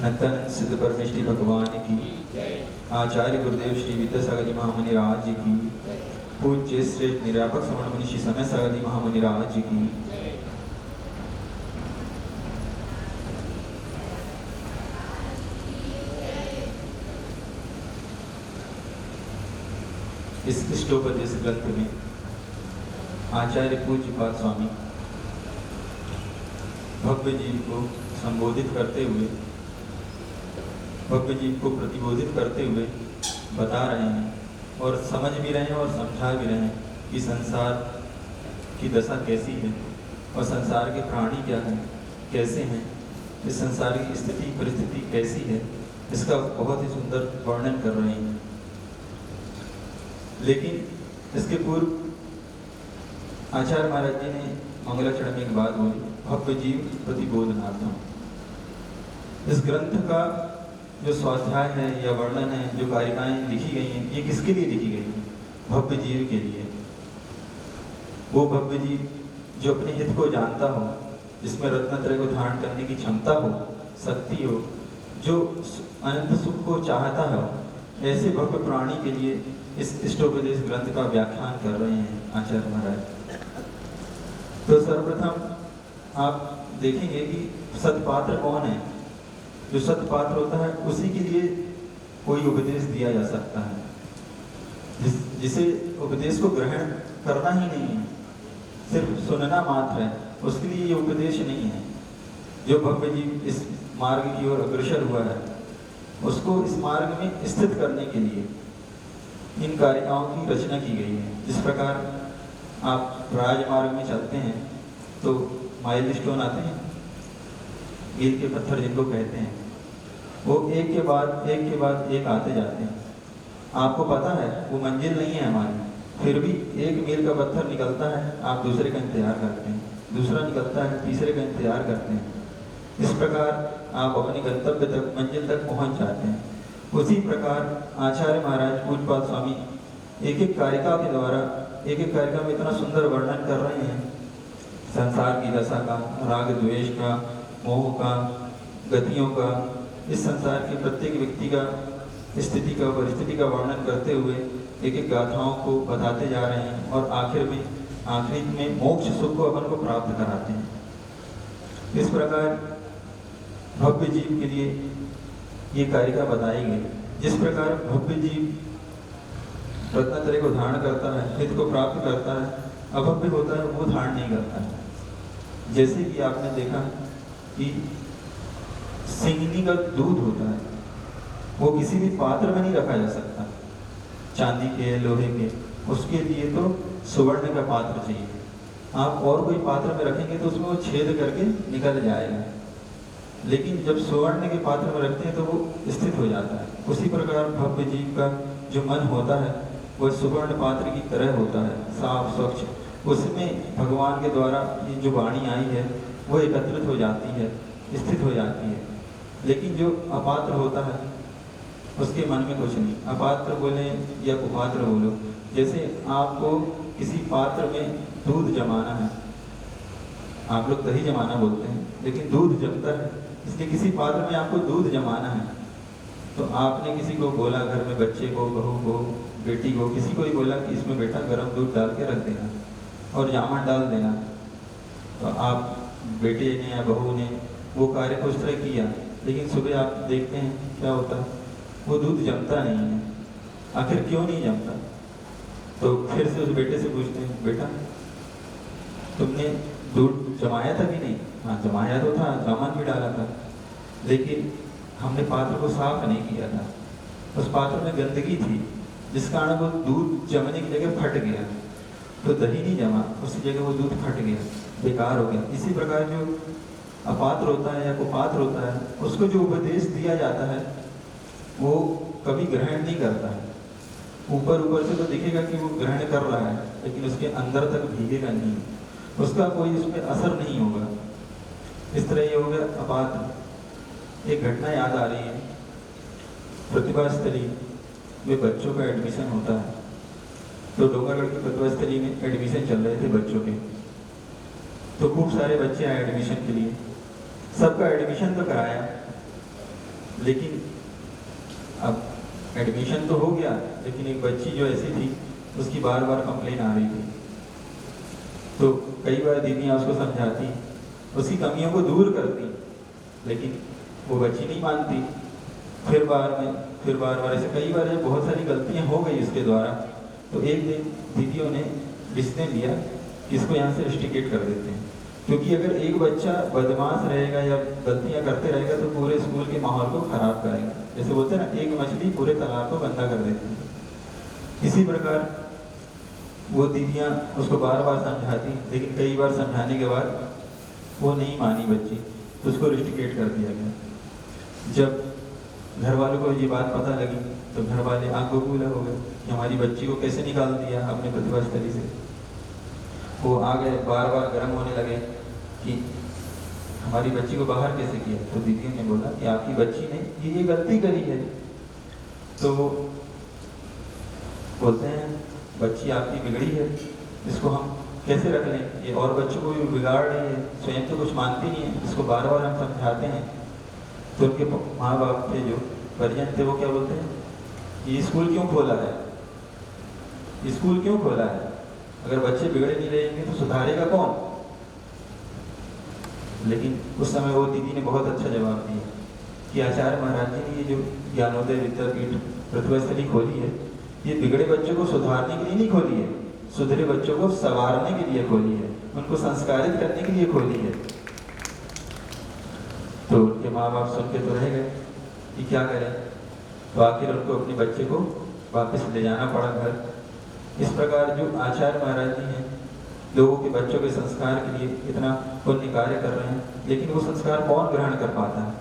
अनंतानंद सिद्ध परमेष्टि भगवान की, आचार्य गुरुदेव श्री विद्यासागर जी महामुनि राज की, पूज्य श्रेष्ठ निरापक श्रवण मुनि श्री समय सागर जी महामुनि राज की। इस इष्टोपदेश ग्रंथ में आचार्य पूज्यपाद स्वामी भव्य जीव को संबोधित करते हुए, भव्य जीव को प्रतिबोधित करते हुए बता रहे हैं और समझ भी रहे हैं और समझा भी रहे हैं कि संसार की दशा कैसी है और संसार के प्राणी क्या हैं, कैसे हैं, इस संसार की स्थिति परिस्थिति कैसी है, इसका बहुत ही सुंदर वर्णन कर रहे हैं। लेकिन इसके पूर्व आचार्य महाराज जी ने मंगलाचरण में एक बात बोली, भव्य जीव प्रतिबोधनार्थम। इस ग्रंथ का जो स्वाध्याय है या वर्णन है, जो कारिकाएं लिखी गई हैं, ये किसके लिए लिखी गई है? भव्य जीव के लिए। वो भव्य जीव जो अपने हित को जानता हो, जिसमें रत्नत्रय को धारण करने की क्षमता हो, शक्ति हो, जो अनंत सुख को चाहता हो, ऐसे भव्य प्राणी के लिए इस इष्टोपदेश ग्रंथ का व्याख्यान कर रहे हैं आचार्य महाराज। तो सर्वप्रथम आप देखेंगे कि सत्पात्र कौन है। जो सत्पात्र होता है उसी के लिए कोई उपदेश दिया जा सकता है, जिसे उपदेश को ग्रहण करना ही नहीं है, सिर्फ सुनना मात्र है, उसके लिए ये उपदेश नहीं है। जो भव्य जीव इस मार्ग की ओर अग्रसर हुआ है, उसको इस मार्ग में स्थित करने के लिए इन कारिकाओं की रचना की गई है। जिस प्रकार आप राजमार्ग में चलते हैं तो माइल स्टोन आते हैं, मील के पत्थर जिनको कहते हैं, वो एक के बाद एक आते जाते हैं। आपको पता है वो मंजिल नहीं है हमारी, फिर भी एक मील का पत्थर निकलता है, आप दूसरे का इंतजार करते हैं, दूसरा निकलता है, तीसरे का इंतजार करते हैं। इस प्रकार आप अपने गंतव्य तक, मंजिल तक पहुंच जाते हैं। उसी प्रकार आचार्य महाराज पूज्यपाद स्वामी एक एक कारिका के द्वारा, एक एक कारिका में इतना सुंदर वर्णन कर रहे हैं संसार की दशा का, राग द्वेष का, मोह का, गतियों का, इस संसार के प्रत्येक व्यक्ति का स्थिति का, परिस्थिति का वर्णन करते हुए एक एक गाथाओं को बताते जा रहे हैं और आखिरी में मोक्ष सुख को अपन को प्राप्त कराते हैं। इस प्रकार भव्य जीव के लिए ये कारिका बताई गई। जिस प्रकार भव्य जीव रत्नत्रय को धारण करता है, हित को प्राप्त करता है, अभव्य होता है वो धारण नहीं करता है। जैसे कि आपने देखा कि सिंगनी का दूध होता है, वो किसी भी पात्र में नहीं रखा जा सकता, चांदी के, लोहे के, उसके लिए तो सुवर्ण का पात्र चाहिए। आप और कोई पात्र में रखेंगे तो उसमें वो छेद करके निकल जाएगा, लेकिन जब सुवर्ण के पात्र में रखते हैं तो वो स्थित हो जाता है। उसी प्रकार भव्य जीव का जो मन होता है वह सुवर्ण पात्र की तरह होता है, साफ स्वच्छ। उसमें भगवान के द्वारा ये जो वाणी आई है वो एकत्रित हो जाती है, स्थित हो जाती है। लेकिन जो अपात्र होता है उसके मन में कुछ नहीं। अपात्र बोले या कुपात्र बोलो, जैसे आपको किसी पात्र में दूध जमाना है, आप लोग दही जमाना बोलते हैं, लेकिन दूध जमता है, इसलिए किसी पात्र में आपको दूध जमाना है। तो आपने किसी को बोला, घर में बच्चे को, बहू को, बेटी को, किसी को ही बोला कि इसमें बेटा गर्म दूध डाल के रख देना और जामन डाल देना। तो आप बेटे ने या बहू ने वो कार्य को उस तरह किया, लेकिन सुबह आप देखते हैं क्या होता है, वो दूध जमता नहीं है। आखिर क्यों नहीं जमता? तो फिर से उस बेटे से पूछते हैं, बेटा तुमने दूध जमाया था कि नहीं? हाँ जमाया तो था, जामन भी डाला था, लेकिन हमने पात्र को साफ नहीं किया था, उस पात्र में गंदगी थी, जिस कारण वो दूध जमने की जगह फट गया। तो दही नहीं जमा, उसकी जगह वो दूध फट गया, बेकार हो गया। इसी प्रकार जो अपात्र होता है या कुपात्र होता है, उसको जो उपदेश दिया जाता है वो कभी ग्रहण नहीं करता है। ऊपर से तो दिखेगा कि वो ग्रहण कर रहा है, लेकिन उसके अंदर तक भीगेगा नहीं, उसका कोई उस पर असर नहीं होगा। इस तरह ये हो गया अपात्र। एक घटना याद आ रही है, प्रतिभा स्थली में बच्चों का एडमिशन होता है। तो डोंगरगढ़ की प्रतिभा स्थली में एडमिशन चल रहे थे बच्चों के, तो खूब सारे बच्चे आए एडमिशन के लिए। सबका एडमिशन तो कराया, लेकिन अब एडमिशन तो हो गया, लेकिन एक बच्ची जो ऐसी थी उसकी बार बार कंप्लेन आ रही थी। तो कई बार दीदियाँ उसको समझाती, उसकी कमियों को दूर करती, लेकिन वो बच्ची नहीं मानती। फिर बार बार ऐसे कई बार जब बहुत सारी गलतियाँ हो गई उसके द्वारा, तो एक दिन दीदियों ने डिसीजन लिया कि इसको यहाँ से रस्टिकेट कर देते हैं, क्योंकि अगर एक बच्चा बदमाश रहेगा या गलतियाँ करते रहेगा तो पूरे स्कूल के माहौल को खराब करेगा। जैसे बोलते हैं ना, एक मछली पूरे तालाब को गंदा कर देती है। इसी प्रकार वो दीदियाँ उसको बार बार समझाती, लेकिन कई बार समझाने के बाद वो नहीं मानी बच्ची, तो उसको रस्टिकेट कर दिया गया। जब घर वालों को ये बात पता लगी तो घर वाले आग बबूला हो गए कि हमारी बच्ची को कैसे निकाल दिया अपने प्रतिभा स्थली से। वो आ गए, बार बार गर्म होने लगे कि हमारी बच्ची को बाहर कैसे किया। तो दीदी ने बोला कि आपकी बच्ची ने ये गलती करी है। तो वो बोलते हैं बच्ची आपकी बिगड़ी है, इसको हम कैसे रख लें, ये और बच्चों को भी बिगाड़ रही है, स्वयं तो कुछ मानती नहीं है, इसको बार बार हम समझाते हैं। तो उनके माँ बाप थे, जो परिजन थे, वो क्या बोलते हैं, ये स्कूल क्यों खोला है, स्कूल क्यों खोला है, अगर बच्चे बिगड़े नहीं रहेंगे तो सुधारेगा कौन। लेकिन उस समय वो दीदी ने बहुत अच्छा जवाब दिया कि आचार्य महाराज जी ने ये जो ज्ञानोदय विद्यापीठ प्रतिभा स्थली खोली है, ये बिगड़े बच्चों को सुधारने के लिए नहीं खोली है, सुधरे बच्चों को संवारने के लिए खोली है, उनको संस्कारित करने के लिए खोली है। तो उनके माँ बाप सुन के तो रह गए कि क्या करें, तो आखिर उनको अपने बच्चे को वापस ले जाना पड़ा घर। इस प्रकार जो आचार्य महाराज जी हैं, लोगों के बच्चों के संस्कार के लिए इतना पुण्य कार्य कर रहे हैं, लेकिन वो संस्कार कौन ग्रहण कर पाता है,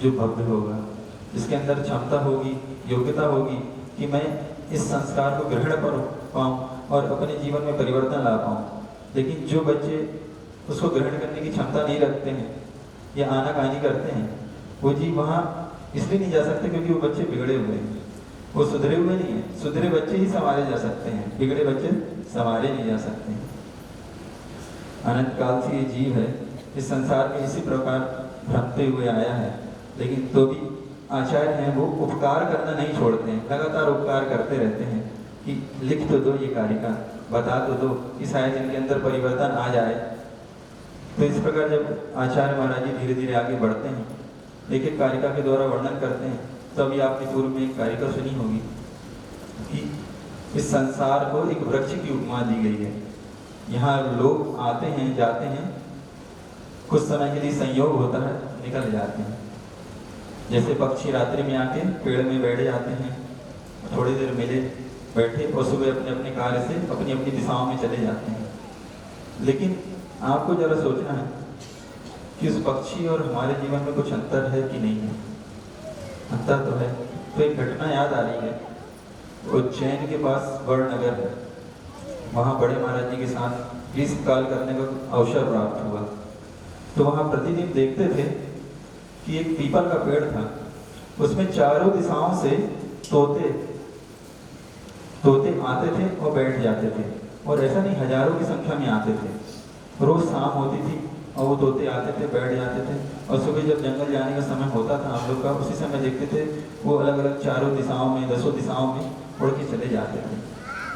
जो भव्य होगा, जिसके अंदर क्षमता होगी, योग्यता होगी कि मैं इस संस्कार को ग्रहण कर पाऊँ और अपने जीवन में परिवर्तन ला पाऊँ। लेकिन जो बच्चे उसको ग्रहण करने की क्षमता नहीं रखते हैं या आनाकानी करते हैं, वो जी वहाँ इसलिए नहीं जा सकते क्योंकि वो बच्चे बिगड़े हुए हैं, वो सुधरे हुए नहीं हैं। सुधरे बच्चे ही संवारे जा सकते हैं, बिगड़े बच्चे संवारे नहीं जा सकते हैं। अनंत काल से ये जीव है, इस संसार में इसी प्रकार भ्रमते हुए आया है, लेकिन तो भी आचार्य हैं वो उपकार करना नहीं छोड़ते हैं, लगातार उपकार करते रहते हैं कि लिख तो दो ये कारिका, बता तो दो कि शायद इनके अंदर परिवर्तन आ जाए। तो इस प्रकार जब आचार्य महाराज जी धीरे धीरे आगे बढ़ते हैं, एक एक कारिका के द्वारा वर्णन करते हैं। तभी आपने पूर्व में एक कारिका सुनी होगी कि इस संसार को एक वृक्ष की उपमा दी गई है। यहाँ लोग आते हैं, जाते हैं, कुछ समय के लिए संयोग होता है, निकल जाते हैं। जैसे पक्षी रात्रि में आके पेड़ में बैठ जाते हैं, थोड़ी देर मिले, बैठे और सुबह अपने अपने कार्य से अपनी अपनी दिशाओं में चले जाते हैं। लेकिन आपको जरा सोचना है कि उस पक्षी और हमारे जीवन में कुछ अंतर है कि नहीं है। अंतर तो है। तो एक घटना याद आ रही है, उज्जैन के पास बड़नगर है, वहाँ बड़े महाराज जी के साथ ग्रीष्मकाल करने का अवसर प्राप्त हुआ। तो वहाँ प्रतिदिन देखते थे कि एक पीपल का पेड़ था, उसमें चारों दिशाओं से तोते आते थे और बैठ जाते थे, और ऐसा नहीं, हजारों की संख्या में आते थे। रोज शाम होती थी और वो तोते आते थे, बैठ जाते थे, और सुबह जब जंगल जाने का समय होता था हम लोग का, उसी समय देखते थे वो अलग अलग चारों दिशाओं में, 10 दिशाओं में उड़ के चले जाते थे।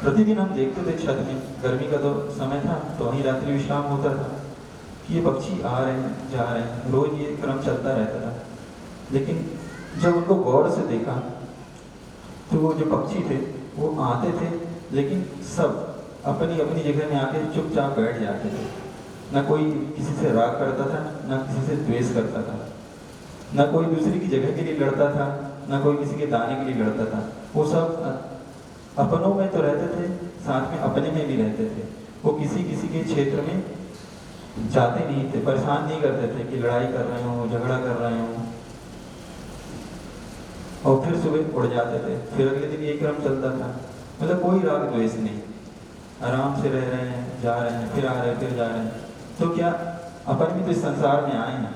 प्रतिदिन हम देखते थे छत में, गर्मी का तो समय था तो वहीं रात्रि विश्राम होता था, कि ये पक्षी आ रहे हैं, जा रहे हैं, रोज ये क्रम चलता रहता था। लेकिन जब उनको गौर से देखा तो वो जो पक्षी थे वो आते थे, लेकिन सब अपनी अपनी जगह में आके चुपचाप बैठ जाते थे। न कोई किसी से राग करता था, न किसी से द्वेष करता था, न कोई दूसरे की जगह के लिए लड़ता था, न कोई किसी के दाने के लिए लड़ता था। वो सब अपनों में तो रहते थे, साथ में अपने में भी रहते थे। वो किसी किसी के क्षेत्र में जाते नहीं थे, परेशान नहीं करते थे कि लड़ाई कर रहे हो, झगड़ा कर रहे हो, और फिर सुबह उड़ जाते थे। फिर अगले दिन ये क्रम चलता था, मतलब कोई राग द्वेष नहीं, आराम से रह रहे हैं, जा रहे हैं, फिर आ रहे हैं, फिर जा रहे हैं। तो क्या अपन भी तो इस संसार में आए हैं,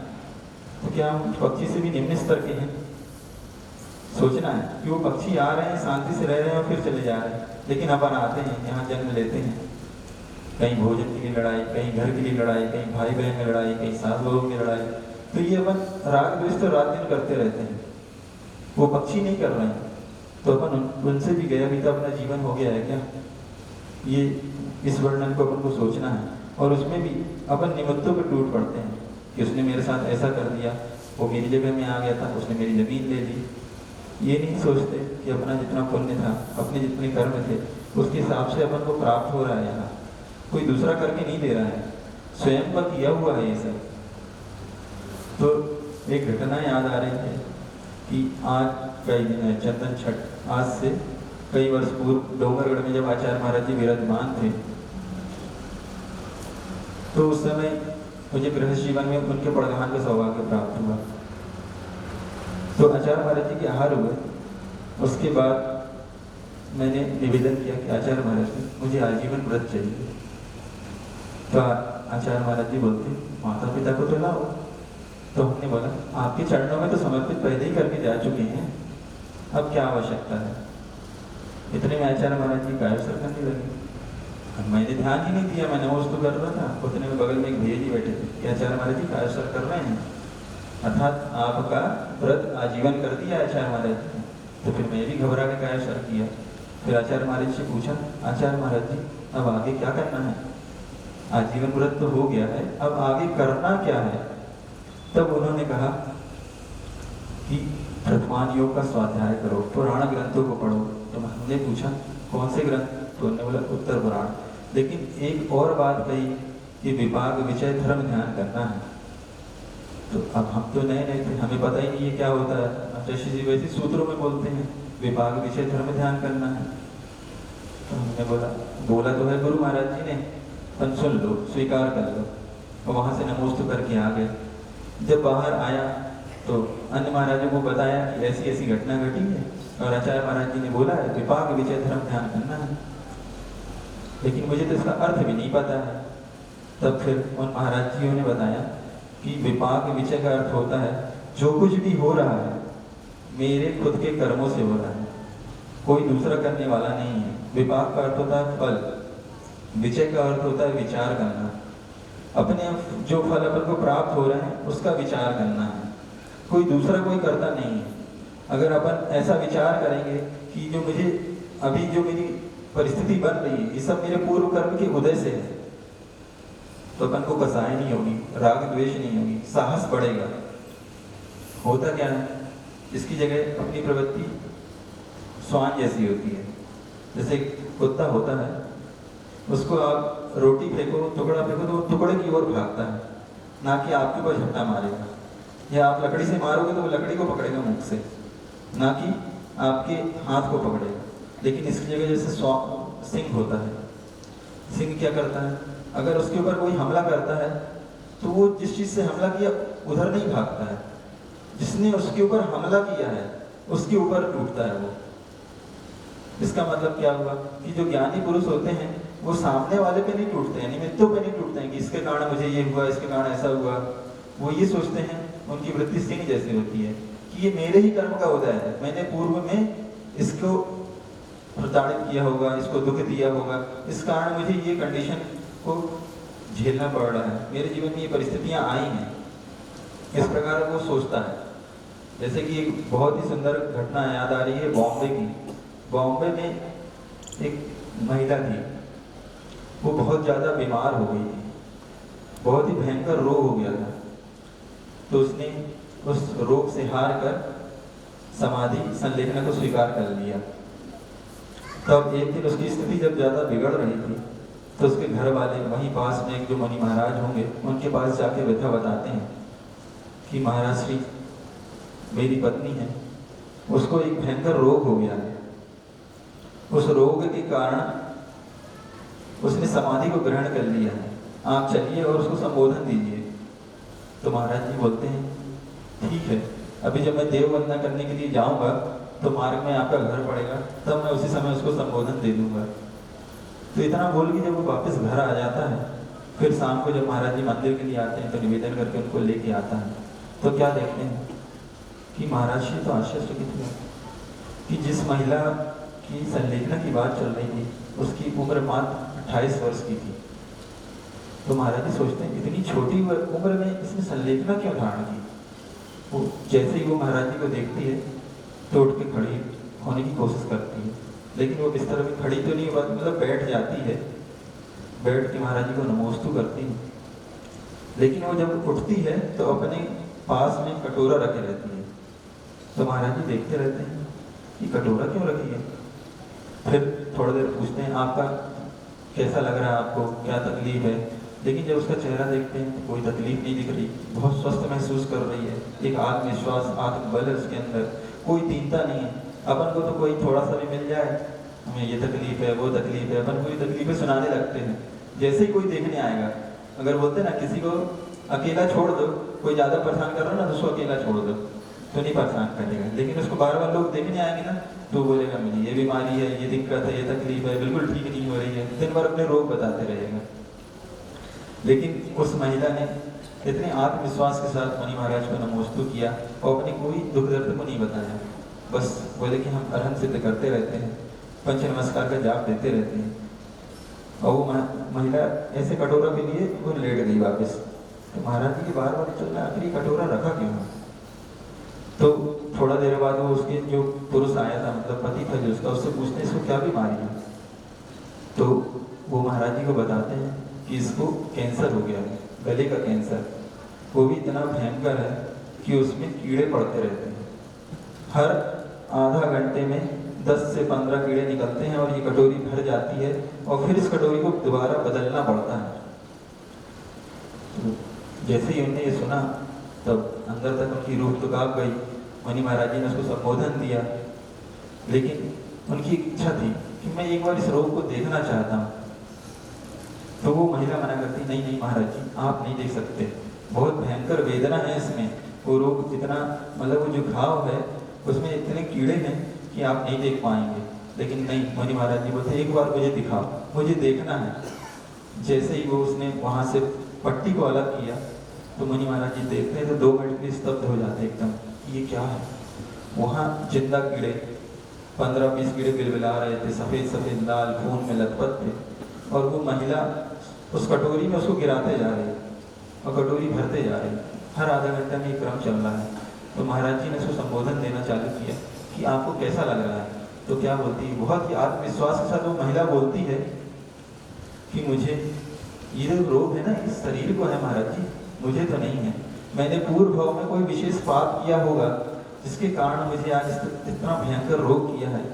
तो क्या हम पक्षी से भी निम्न स्तर के हैं? सोचना है कि वो पक्षी आ रहे हैं, शांति से रह रहे हैं और फिर चले जा रहे हैं, लेकिन अपन आते हैं, यहाँ जन्म लेते हैं, कहीं भोजन के लिए लड़ाई, कहीं घर के लिए लड़ाई, कहीं भाई बहन में लड़ाई, कहीं सास बहू में लड़ाई, तो ये अपन राग द्वेष तो रात दिन करते रहते हैं, वो पक्षी नहीं कर रहे हैं, तो अपन उनसे भी गया भी तो अपना जीवन हो गया है क्या? ये इस वर्णन को अपन को सोचना है। और उसमें भी अपन निमित्तों पर टूट पड़ते हैं कि उसने मेरे साथ ऐसा कर दिया, वो मेरी जगह में आ गया था, उसने मेरी जमीन ले ली। ये नहीं सोचते कि अपना जितना पुण्य था, अपने जितने कर्म थे, उसके हिसाब से अपन को प्राप्त हो रहा है। यहाँ कोई दूसरा करके नहीं दे रहा है, स्वयं का किया हुआ है ये सब। तो एक घटना याद आ रही है कि आज का ही दिन है, चंदन छठ। आज से कई वर्ष पूर्व डोंगरगढ़ में जब आचार्य महाराज जी विराजमान थे, तो उस समय मुझे गृहस्थ जीवन में उनके पड़गान का सौभाग्य प्राप्त हुआ। तो आचार्य महाराज जी के आहार हुए, उसके बाद मैंने निवेदन किया कि आचार्य महाराज जी मुझे आजीवन व्रत चाहिए। तो आचार्य महाराज जी बोलते माता पिता को तो लाओ। तो हमने बोला आपके चरणों में तो समर्पित पहले ही करके जा चुके हैं, अब क्या आवश्यकता है? इतने में आचार्य महाराज जी कायस्वर करने लगे। अब मैंने ध्यान ही नहीं दिया, मैं नमोस्तु कर रहा था। उतने में बगल में एक भैया जी बैठे थे कि आचार्य महाराज जी कायस्वर कर रहे हैं, अर्थात आपका व्रत आजीवन कर दिया आचार्य महाराज जी। तो फिर मैं भी घबरा के कायस्वर किया। फिर आचार्य महाराज जी से पूछा, आचार्य महाराज जी अब आगे क्या करना है? आजीवन व्रत तो हो गया है, अब आगे करना क्या है? तब उन्होंने कहा कि प्रथमान योग का स्वाध्याय करो, पुराण ग्रंथों को पढ़ो। तो हमने पूछा कौन से ग्रंथ? तो उन्होंने बोला उत्तर पुराण। लेकिन एक और बात कही कि विपाक विषय धर्म ध्यान करना है। तो अब हम तो नए नए थे, हमें पता ही नहीं है क्या होता है। ऋषि जी वैसे सूत्रों में बोलते हैं विपाक विषय धर्म ध्यान करना है। तो हमने बोला तो है गुरु महाराज जी ने, पर सुन लो, स्वीकार कर लो। और वहां से नमोस्तु करके आ गए। जब बाहर आया तो अन्य महाराजों को बताया कि ऐसी ऐसी घटना घटी है और आचार्य महाराज जी ने बोला है विपाक विषय धर्म ध्यान करना है, लेकिन मुझे तो इसका अर्थ भी नहीं पता है। तब फिर उन महाराज जियों ने बताया कि विपाक विषय का अर्थ होता है जो कुछ भी हो रहा है मेरे खुद के कर्मों से हो रहा है, कोई दूसरा करने वाला नहीं है। विपाक का अर्थ होता है फल, विषय का अर्थ होता है विचार करना। अपने जो फल अपन को प्राप्त हो रहे हैं उसका विचार करना है, कोई दूसरा कोई करता नहीं है। अगर अपन ऐसा विचार करेंगे कि जो मुझे अभी जो मेरी परिस्थिति बन रही है ये सब मेरे पूर्व कर्म के उदय से है, तो अपन को कसाई नहीं होगी, राग द्वेष नहीं होगी, साहस बढ़ेगा। होता क्या है, इसकी जगह अपनी प्रवृत्ति स्वान जैसी होती है। जैसे कुत्ता होता है, उसको आप रोटी फेंको, टुकड़ा फेंको, तो वो टुकड़े की ओर भागता है, ना कि आपके ऊपर झपटा मारेगा। या आप लकड़ी से मारोगे तो वो लकड़ी को पकड़ेगा मुख से, ना कि आपके हाथ को पकड़ेगा। लेकिन इसकी जगह जैसे सिंह होता है, सिंह क्या करता है, अगर उसके ऊपर कोई हमला करता है तो वो जिस चीज से हमला किया उधर नहीं भागता है, जिसने उसके ऊपर हमला किया है उसके ऊपर टूटता है वो। इसका मतलब क्या हुआ कि जो ज्ञानी पुरुष होते हैं वो सामने वाले पे नहीं टूटते हैं, निमित्तों पे नहीं टूटते हैं कि इसके कारण मुझे ये हुआ, इसके कारण ऐसा हुआ। वो ये सोचते हैं, उनकी वृत्ति सिंह जैसी होती है कि ये मेरे ही कर्म का उदय है, मैंने पूर्व में इसको प्रताड़ित किया होगा, इसको दुख दिया होगा, इस कारण मुझे ये कंडीशन को झेलना पड़ रहा है, मेरे जीवन में ये परिस्थितियां आई हैं। इस प्रकार वो सोचता है। जैसे कि एक बहुत ही सुंदर घटना याद आ रही है बॉम्बे की। बॉम्बे में एक महिला थी, वो बहुत ज़्यादा बीमार हो गई थी, बहुत ही भयंकर रोग हो गया था। तो उसने उस रोग से हार कर समाधि संलेखना को स्वीकार कर लिया। तब एक दिन उसकी स्थिति जब ज़्यादा बिगड़ रही थी तो उसके घर वाले वहीं पास में एक जो मुनि महाराज होंगे उनके पास जाके व्यथा बताते हैं कि महाराज श्री मेरी पत्नी है, उसको एक भयंकर रोग हो गया है, उस रोग के कारण उसने समाधि को ग्रहण कर लिया है, आप चलिए और उसको संबोधन दीजिए। तो महाराज जी बोलते हैं ठीक है, अभी जब मैं देव वंदना करने के लिए जाऊंगा तो मार्ग में आपका घर पड़ेगा, तब मैं उसी समय उसको संबोधन दे दूंगा। तो इतना बोल के जब वो वापस घर आ जाता है, फिर शाम को जब महाराज जी मंदिर के लिए आते हैं तो निवेदन करके उनको लेके आता है। तो क्या देखते हैं कि महाराज जी तो आश्चर्यचकित हुए कि जिस महिला की संलेखना की बात चल रही थी उसकी उम्र मात्र 28 वर्ष की थी। तो महाराज जी सोचते हैं इतनी छोटी उम्र में इसने संलेखना क्यों धारण की। वो जैसे ही वो महाराज जी को देखती है तो उठ के खड़ी होने की कोशिश करती है, लेकिन वो बिस्तर में खड़ी तो नहीं होती, मतलब बैठ जाती है। बैठ के महाराज जी को नमोस्तु करती है, लेकिन वो जब उठती है तो अपने पास में कटोरा रखे रहती है। तो महाराज जी देखते रहते हैं कि कटोरा क्यों रखी है। फिर थोड़ी देर पूछते हैं आपका कैसा लग रहा है, आपको क्या तकलीफ है। लेकिन जब उसका चेहरा देखते हैं तो कोई तकलीफ नहीं दिख रही, बहुत स्वस्थ महसूस कर रही है, एक आत्मविश्वास आत्मबल है उसके अंदर, कोई दीनता नहीं है। अपन को तो कोई थोड़ा सा भी मिल जाए, हमें ये तकलीफ है वो तकलीफ है, अपन कोई तकलीफें सुनाने लगते हैं। जैसे ही कोई देखने आएगा, अगर बोलते हैं ना किसी को अकेला छोड़ दो, कोई ज़्यादा परेशान कर रहा है ना तो उसको अकेला छोड़ दो तो नहीं परेशान करेगा, लेकिन उसको बार बार लोग देखने आएंगे ना तो बोलेगा मुझे ये बीमारी है, ये दिक्कत है, ये तकलीफ है, बिल्कुल ठीक नहीं हो रही है, दिन भर अपने रोग बताते रहेगा। लेकिन उस महिला ने इतने आत्मविश्वास के साथ मणि महाराज को नमोस्तु किया और अपनी कोई दुख दर्द को नहीं बताया, बस बोले कि हम अरहन सिद्ध करते रहते हैं, पंच नमस्कार का जाप देते रहते हैं। और वो महिला ऐसे कटोरा के लिए वो लेट गई वापस। तो महाराज जी के बार बार चल रहा आखिर कटोरा रखा क्यों। तो थोड़ा देर बाद वो उसके जो पुरुष आया था, मतलब पति था जो उसका, उससे पूछते हैं इसको क्या बीमारी है। तो वो महाराज जी को बताते हैं कि इसको कैंसर हो गया है, गले का कैंसर, वो भी इतना भयंकर है कि उसमें कीड़े पड़ते रहते हैं, हर आधा घंटे में 10 से 15 कीड़े निकलते हैं और ये कटोरी भर जाती है और फिर इस कटोरी को दोबारा बदलना पड़ता है। तो जैसे ही उन्होंने ये सुना तब अंदर तक उनकी रूह तो कांप गई। मणि महाराज जी ने उसको संबोधन दिया, लेकिन उनकी इच्छा थी कि मैं एक बार इस रोग को देखना चाहता हूँ। तो वो महिला मना करती, नहीं नहीं महाराज जी आप नहीं देख सकते, बहुत भयंकर वेदना है इसमें, वो रोग इतना, मतलब वो जो घाव है उसमें इतने कीड़े हैं कि आप नहीं देख पाएंगे। लेकिन नहीं, मणि महाराज जी बोलते एक बार मुझे दिखाओ, मुझे देखना है। जैसे ही वो उसने वहाँ से पट्टी को अलग किया तो मणि महाराज जी देखते हैं तो 2 मिनट के स्तब्ध हो जाते एकदम, ये क्या है। वहाँ जिंदा कीड़े 15-20 कीड़े बिलबिला रहे थे, सफ़ेद सफ़ेद लाल खून में लथपथ थे, और वो महिला उस कटोरी में उसको गिराते जा रही और कटोरी भरते जा रही। हर आधा घंटा में ये क्रम चल रहा है। तो महाराज जी ने उसको संबोधन देना चालू किया कि आपको कैसा लग रहा है। तो क्या बोलती है, बहुत ही आत्मविश्वास के साथ वो महिला बोलती है कि मुझे ये जो रोग है ना इस शरीर को है महाराज जी, मुझे तो नहीं है, मैंने पूर्व भाव में कोई विशेष पाप किया होगा जिसके कारण मुझे आज इतना भयंकर रोग किया है,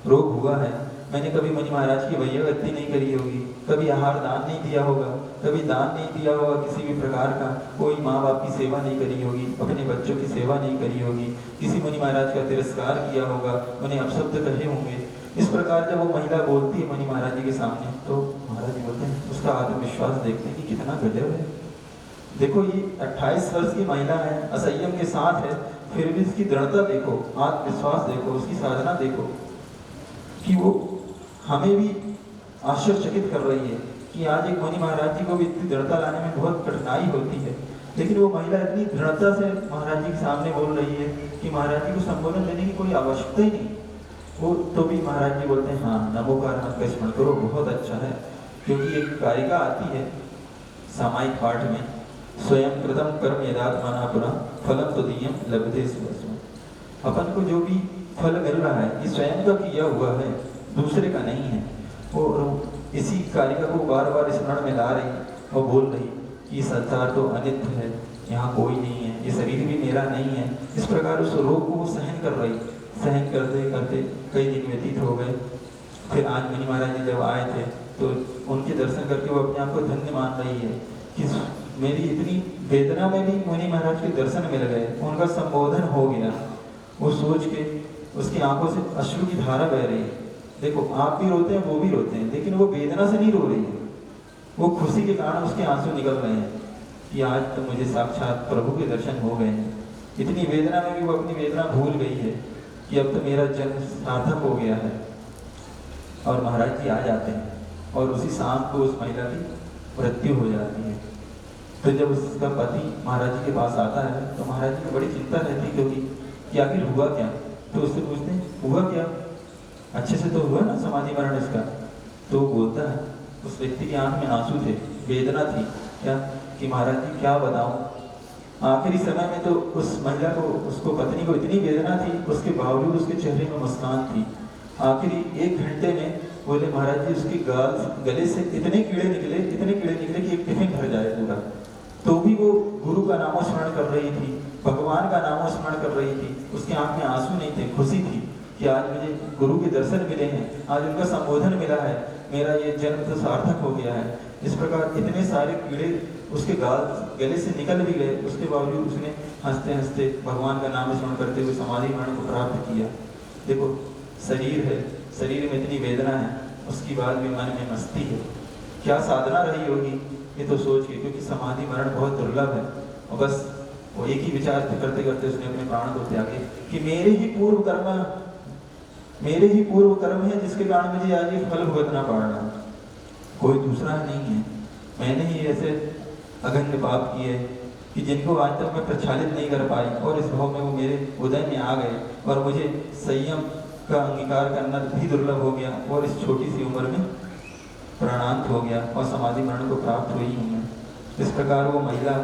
रोग हुआ है। मैंने कभी मणि महाराज की वैयावृत्ति नहीं करी होगी, कभी आहार दान नहीं दिया होगा, कभी दान नहीं दिया होगा किसी भी प्रकार का, कोई माँ बाप की सेवा नहीं करी होगी, अपने बच्चों की सेवा नहीं करी होगी, किसी मणि महाराज का तिरस्कार किया होगा, उन्हें अपशब्द कहे होंगे। इस प्रकार जब वो महिला बोलती है मणि महाराज जी के सामने तो महाराज जी बोलते हैं उसका आत्मविश्वास देखते हैं कि कितना गजब है। देखो ये 28 वर्ष की महिला है, असंयम के साथ है, फिर भी इसकी दृढ़ता देखो, आत्मविश्वास देखो, उसकी साधना देखो कि वो हमें भी आश्चर्यचकित कर रही है कि आज एक मणि महाराज जी को भी इतनी दृढ़ता लाने में बहुत कठिनाई होती है, लेकिन वो महिला इतनी दृढ़ता से महाराज जी के सामने बोल रही है कि महाराज जी को संबोधन देने की कोई आवश्यकता ही नहीं। वो तो भी महाराज जी बोलते हैं हाँ नमोकार का स्मरण करो, बहुत अच्छा है। क्योंकि एक कारिका आती है सामायिक पाठ में, स्वयं कृतम कर्म यदात्मना पुनः फलम तदीयम लभते स्वस्व। अपन को जो भी फल मिल रहा है ये स्वयं का किया हुआ है, दूसरे का नहीं है। और इसी कारिका को बार बार स्मरण में ला रही और बोल रही कि संसार तो अनित्य है, यहाँ कोई नहीं है, ये शरीर भी मेरा नहीं है। इस प्रकार उस रोग को वो सहन कर रही, सहन करते करते कई दिन व्यतीत हो गए। फिर आज मणि महाराज जी जब आए थे तो उनके दर्शन करके वो अपने आप को धन्य मान रही है कि मेरी इतनी वेदना में भी मणि महाराज के दर्शन मिल गए, उनका संबोधन हो गया। वो सोच के उसकी आंखों से अश्रु की धारा बह रही है। देखो आप भी रोते हैं, वो भी रोते हैं, लेकिन वो वेदना से नहीं रो रही है, वो खुशी के कारण उसके आंसू निकल रहे हैं कि आज तो मुझे साक्षात प्रभु के दर्शन हो गए हैं। इतनी वेदना में भी वो अपनी वेदना भूल गई है कि अब तो मेरा जन्म सार्थक हो गया है। और महाराज जी आ जाते हैं और उसी शाम को उस महिला की मृत्यु हो जाती है। तो जब उसका पति महाराज जी के पास आता है तो महाराज जी को बड़ी चिंता रहती है क्योंकि कि आखिर हुआ क्या। तो उससे पूछते हैं हुआ क्या, अच्छे से तो हुआ ना समाधि मरण इसका। तो वो बोलता है, उस व्यक्ति की आंख में आंसू थे, वेदना थी, क्या कि महाराज जी क्या बताऊं, आखिरी समय में तो उस महिला को, उसको पत्नी को इतनी वेदना थी, उसके बावजूद उसके चेहरे में मुस्कान थी। आखिरी 1 घंटे में बोले महाराज जी उसकी गले से इतने कीड़े निकले कि एक टिफिन भर जाए पूरा। तो भी वो गुरु का नामोस्मरण कर रही थी, भगवान का नामोस्मरण कर रही थी। उसकी आंख में आंसू नहीं थे, खुशी थी कि आज मुझे गुरु के दर्शन मिले हैं, आज उनका संबोधन मिला है, मेरा ये जन्म तो सार्थक हो गया है। इस प्रकार इतने सारे कीड़े उसके गले से निकल भी गए, उसके बावजूद उसने हंसते हंसते भगवान का नाम स्मरण करते हुए समाधि मरण को प्राप्त किया। देखो शरीर है, शरीर में इतनी वेदना है, उसकी बाद भी मन में मस्ती है। क्या साधना रही होगी ये तो सोच के, क्योंकि समाधि मरण बहुत दुर्लभ है। और बस वो एक ही विचार करते करते उसने अपने प्राण को त्यागे कि मेरे ही पूर्व कर्म है जिसके कारण मुझे आज ये फल भुगतना पड़ रहा है, कोई दूसरा नहीं है। मैंने ही ऐसे अगन्य पाप किए कि जिनको आज तक मैं प्रक्षालित नहीं कर पाई, और इस भाव में वो मेरे उदय में आ गए और मुझे संयम का अंगीकार करना भी दुर्लभ हो गया, और इस छोटी सी उम्र में प्राणांत हो गया और समाधि मरण को प्राप्त हुई हूँ मैं। इस प्रकार वो महिला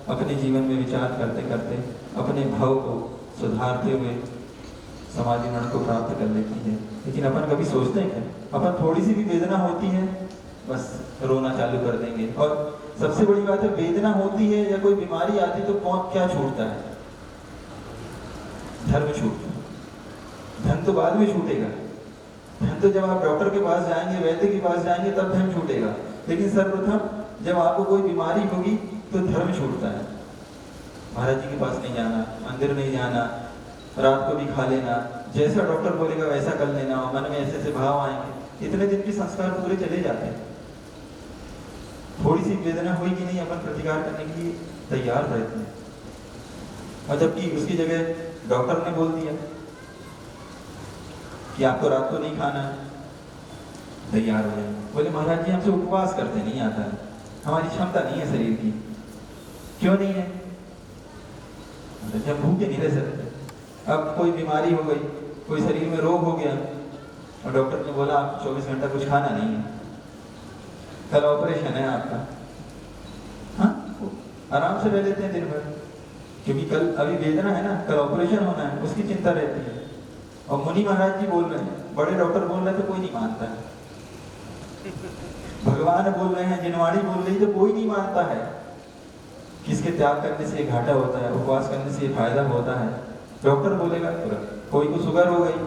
अपने जीवन में विचार करते करते अपने भाव को सुधारते हुए समाधि मरण को प्राप्त कर लेती है। लेकिन अपन कभी सोचते हैं क्या? अपन थोड़ी सी भी वेदना होती है बस रोना चालू कर देंगे। और सबसे बड़ी बात है, वेदना होती है या कोई बीमारी आती तो कौन क्या छूटता है? धर्म छूटता है, धन तो बाद में छूटेगा। धन तो जब आप डॉक्टर के पास जाएंगे, वैद्य के पास जाएंगे तब धन छूटेगा। लेकिन सर्वप्रथम जब आपको कोई बीमारी होगी तो धर्म छूटता है। महाराज जी के पास नहीं जाना, मंदिर नहीं जाना, रात को भी खा लेना, जैसा डॉक्टर बोलेगा वैसा कर लेना, मन में ऐसे ऐसे भाव आएंगे, इतने दिन के संस्कार पूरे चले जाते हैं। थोड़ी सी वेदना हुई कि नहीं, अपन प्रतिकार करने के लिए तैयार रहते हैं। और जबकि उसकी जगह डॉक्टर ने बोल दिया कि आपको रात को नहीं खाना है, तैयार हो जाए। बोले महाराज जी हमसे उपवास करते नहीं आता है, हमारी क्षमता नहीं है शरीर की। क्यों नहीं है? जब भूखे नहीं रह सकते। अब कोई बीमारी हो गई, कोई शरीर में रोग हो गया और डॉक्टर ने बोला आपको 24 घंटा कुछ खाना नहीं है, कल ऑपरेशन है आपका, हाँ आराम से रह लेते हैं दिन भर, क्योंकि कल अभी वेदना है ना, कल ऑपरेशन होना है, उसकी चिंता रहती है। और मुनि महाराज जी बोल रहे हैं, बड़े डॉक्टर बोल रहे हैं तो कोई नहीं मानता है, भगवान बोल रहे हैं, जिनवाणी बोल रही तो कोई नहीं मानता है। किसके त्याग करने से घाटा होता है, उपवास करने से फायदा होता है। डॉक्टर बोलेगा तुरंत, कोई को शुगर हो गई,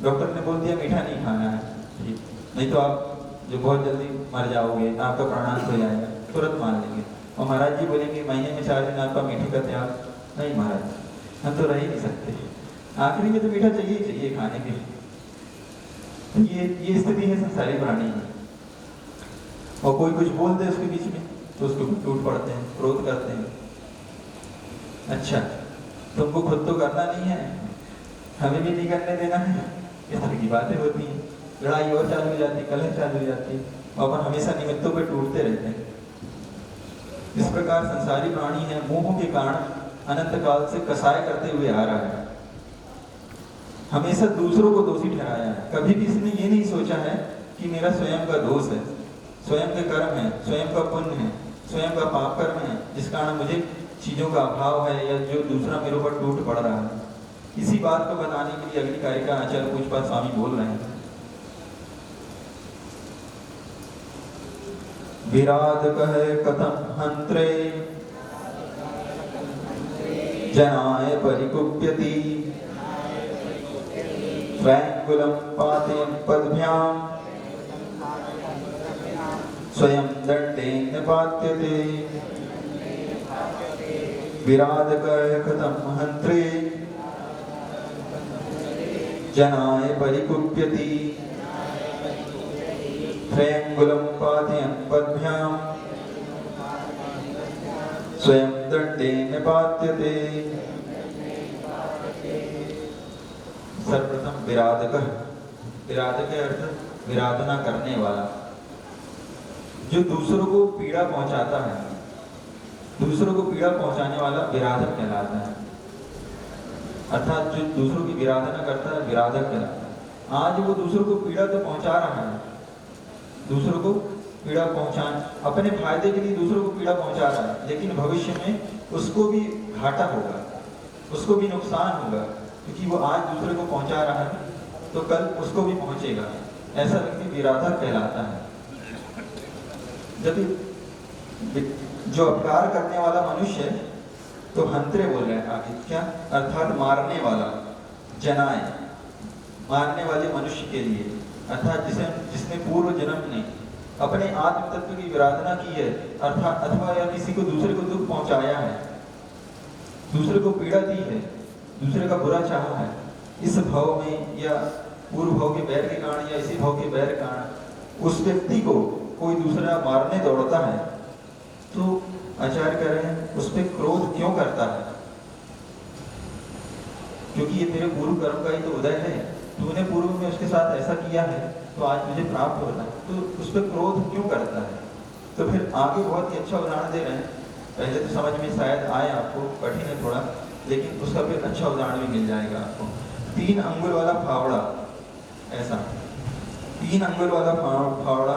डॉक्टर ने बोल दिया मीठा नहीं खाना है, ठीक, नहीं तो आप जो बहुत जल्दी मर जाओगे, आपका प्राणांत हो जाएगा, तुरंत मान लेंगे। और महाराज जी बोलेंगे महीने में 4 दिन आपका मीठे का त्याग, नहीं महाराज हम तो रह ही नहीं सकते, आखिरी में तो मीठा चाहिए चाहिए खाने के लिए। ये स्थिति है संसारी प्राणी की। और कोई कुछ बोल दे उसके बीच में तो उसको टूट पड़ते हैं, क्रोध करते हैं। अच्छा तुमको खुद तो करना नहीं है, हमें भी नहीं करने देना है, इस तरह की बातें होती हैं। लड़ाई और चालू हो जाती है, कलह चालू हो जाती है, और अपन हमेशा निमित्तों पर टूटते रहते हैं। इस प्रकार संसारी प्राणी है, मोह के कारण अनंत काल से कसाय करते हुए आ रहा है, हमेशा दूसरों को दोषी ठहराया है। कभी भी इसने ये नहीं सोचा है कि मेरा स्वयं का दोष है, स्वयं के कर्म है, स्वयं का पुण्य है, स्वयं का पाप कर्म है, जिस कारण मुझे चीजों का अभाव है या जो दूसरा मेरे ऊपर टूट पड़ रहा है। इसी बात को बताने के लिए अगली कारिका आचार्य पूजपाद स्वामी बोल रहे हैं। विराट कहे कथम हंत्रे जनाय परिकुप्यति स्वयंकुलम पातयन् पद्भ्याम स्वयं दंडेन निपात्यते। विराट कहे कथम हंत्रे जनाय परिकुप्यति त्रयंगुलम पातयन् पद्भ्याम स्वयं दंडेन निपात्यते। सर्वप्रथम विराधकः, विराधक के अर्थ विराधना करने वाला, जो दूसरों को पीड़ा पहुंचाता है, दूसरों को पीड़ा पहुंचाने वाला विराधक कहलाता है। अर्थात जो दूसरों की विराधना करता है विराधक कहलाता है। आज वो दूसरों को पीड़ा तो पहुंचा रहा है, दूसरों को पीड़ा पहुंचाने, अपने फायदे के लिए दूसरों को पीड़ा पहुंचा रहा है, लेकिन भविष्य में उसको भी घाटा होगा, उसको भी नुकसान होगा, क्योंकि वो आज दूसरे को पहुंचा रहा है तो कल उसको भी पहुंचेगा। ऐसा व्यक्ति विराधा कहलाता है। जब जो अपकार करने वाला मनुष्य है तो हंत्रे बोल रहे हैं आगे, क्या अर्थात मारने वाला, जनाए, मारने वाले मनुष्य के लिए, अर्थात जिसने पूर्व जन्म में अपने आत्म तत्व की विराधना की है, अर्थात अथवा या किसी को दूसरे को दुख पहुंचाया है, दूसरे को पीड़ा दी है, दूसरे का बुरा चाहा है, इस भाव में या पूर्व भाव के बैर के कारण या इसी भाव के बैर के कारण उस व्यक्ति को कोई दूसरा मारने दौड़ता है, तो आचार्य कह रहे हैं उस पर क्रोध क्यों करता है? क्योंकि ये तेरे पूर्व कर्म का ही तो उदय है, तूने पूर्व में उसके साथ ऐसा किया है तो आज मुझे प्राप्त होना है, तो उस पर क्रोध क्यों करता है? तो फिर आगे बहुत ही अच्छा उदाहरण दे रहे हैं। पहले तो समझ में शायद आए आपको, कठिन है थोड़ा, लेकिन उसका फिर अच्छा उदाहरण भी मिल जाएगा आपको। 3 अंगुल वाला फावड़ा, ऐसा 3 अंगुल वाला फावड़ा